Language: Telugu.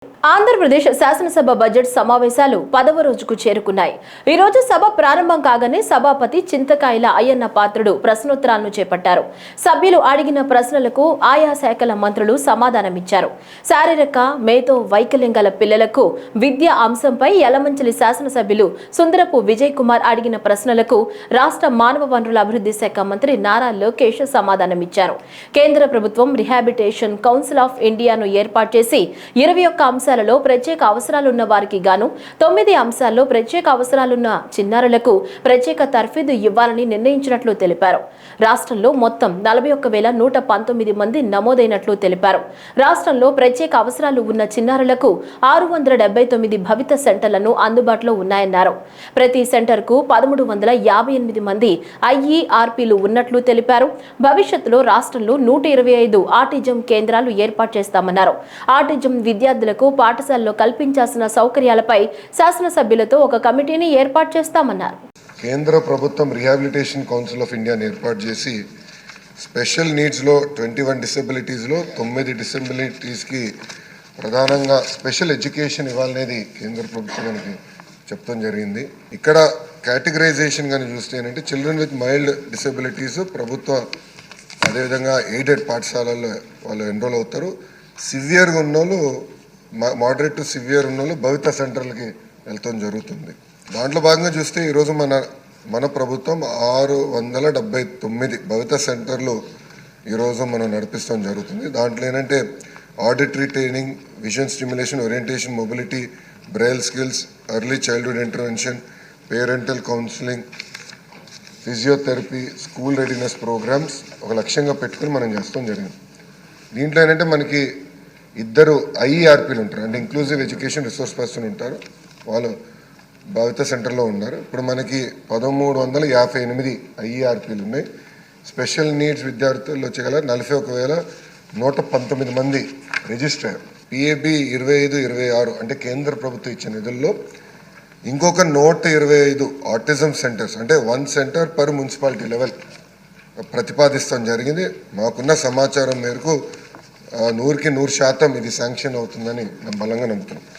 ఆంధ్రప్రదేశ్ శాసనసభ బడ్జెట్ సమావేశాలు 10వ రోజుకు చేరుకున్నాయి. ఈ రోజు సభ ప్రారంభం కాగానే సభాపతి చింతకాయల అయ్యన్న పాత్రుడు ప్రశ్నోత్తరాలను చేపట్టారు. సభ్యులు అడిగిన ప్రశ్నలకు ఆయా శాఖల మంత్రులు సమాధానమిచ్చారు. శారీరక మేధో వైకల్యం గల పిల్లలకు విద్య అంశంపై యలమంచిలి శాసనసభ్యులు సుందరపు విజయ్ కుమార్ అడిగిన ప్రశ్నలకు రాష్ట్ర మానవ వనరుల అభివృద్ధి శాఖ మంత్రి నారా లోకేష్ సమాధానమిచ్చారు. కేంద్ర ప్రభుత్వం రిహాబిలిటేషన్ కౌన్సిల్ ఆఫ్ ఇండియాను ఏర్పాటు చేసి 21 అంశాలలో ప్రత్యేక అవసరాలున్న వారికి గాను 9 అంశాల్లో ప్రత్యేక అవసరాలున్న చిన్నారులకు ప్రత్యేక తర్ఫీదు ఇవ్వాలని నిర్ణయించినట్లు తెలిపారు. రాష్ట్రంలో మొత్తం 41,119 మంది నమోదైనట్లు తెలిపారు. రాష్ట్రంలో ప్రత్యేక అవసరాలు ఉన్న చిన్నారులకు 679 భవిత సెంటర్లను అందుబాటులో ఉన్నాయన్నారు. ప్రతి సెంటర్కు 1358 మంది ఐఈఆర్పీలు ఉన్నట్లు తెలిపారు. భవిష్యత్తులో రాష్ట్రంలో 125 ఆటిజం కేంద్రాలు ఏర్పాటు చేస్తామన్నారు. ఆటిజం విద్యార్థులకు పాఠశాలలో కల్పించాల్సిన సౌకర్యాలపై శాసనసభ్యులతో ఒక కమిటీని ఏర్పాటు చేస్తామన్నారు. కేంద్ర ప్రభుత్వం రిహాబిలిటేషన్ కౌన్సిల్ ఆఫ్ ఇండియాని ఏర్పాటు చేసి స్పెషల్ నీడ్స్లో 21 డిసెబిలిటీస్లో 9 డిసెబిలిటీస్కి ప్రధానంగా స్పెషల్ ఎడ్యుకేషన్ ఇవ్వాలనేది కేంద్ర ప్రభుత్వం మనకి చెప్తాం జరిగింది. ఇక్కడ కేటగరైజేషన్ కానీ చూస్తే ఏంటంటే చిల్డ్రన్ విత్ మైల్డ్ డిసెబిలిటీస్ ప్రభుత్వ అదేవిధంగా ఎయిడెడ్ పాఠశాలల్లో వాళ్ళు ఎన్రోల్ అవుతారు. సివియర్గా ఉన్నోళ్ళు మోడరేట్ టు సివియర్ ఉన్నోళ్ళు భవిత సెంటర్లకి వెళ్తాం జరుగుతుంది. దాంట్లో భాగంగా చూస్తే ఈరోజు మన ప్రభుత్వం 679 భవిత సెంటర్లు ఈరోజు మనం నడిపిస్తాం జరుగుతుంది. దాంట్లో ఏంటంటే auditory training, vision stimulation, orientation, mobility, Braille skills, early childhood intervention, parental counselling, physiotherapy, school readiness programmes ఒక లక్ష్యంగా పెట్టుకుని మనం చేస్తాం జరిగింది. దీంట్లో ఏంటంటే మనకి 2 ఐఈఆర్పీలు ఉంటారు, అంటే ఇంక్లూజివ్ ఎడ్యుకేషన్ రిసోర్స్ పర్సన్ ఉంటారు, వాళ్ళు భవిత సెంటర్లో ఉన్నారు. ఇప్పుడు మనకి 1358 ఐఈఆర్పీలు ఉన్నాయి. స్పెషల్ నీడ్స్ విద్యార్థులు వచ్చేగల 41,119 మంది రిజిస్టర్. పిఏబి 25-26 అంటే కేంద్ర ప్రభుత్వం ఇచ్చిన నిధుల్లో ఇంకొక 125 ఆటిజం సెంటర్స్, అంటే 1 సెంటర్ పర్ మున్సిపాలిటీ లెవెల్ ప్రతిపాదిస్తాం జరిగింది. మాకున్న సమాచారం మేరకు 100% ఇది శాంక్షన్ అవుతుందని బలంగా నమ్ముతున్నాం.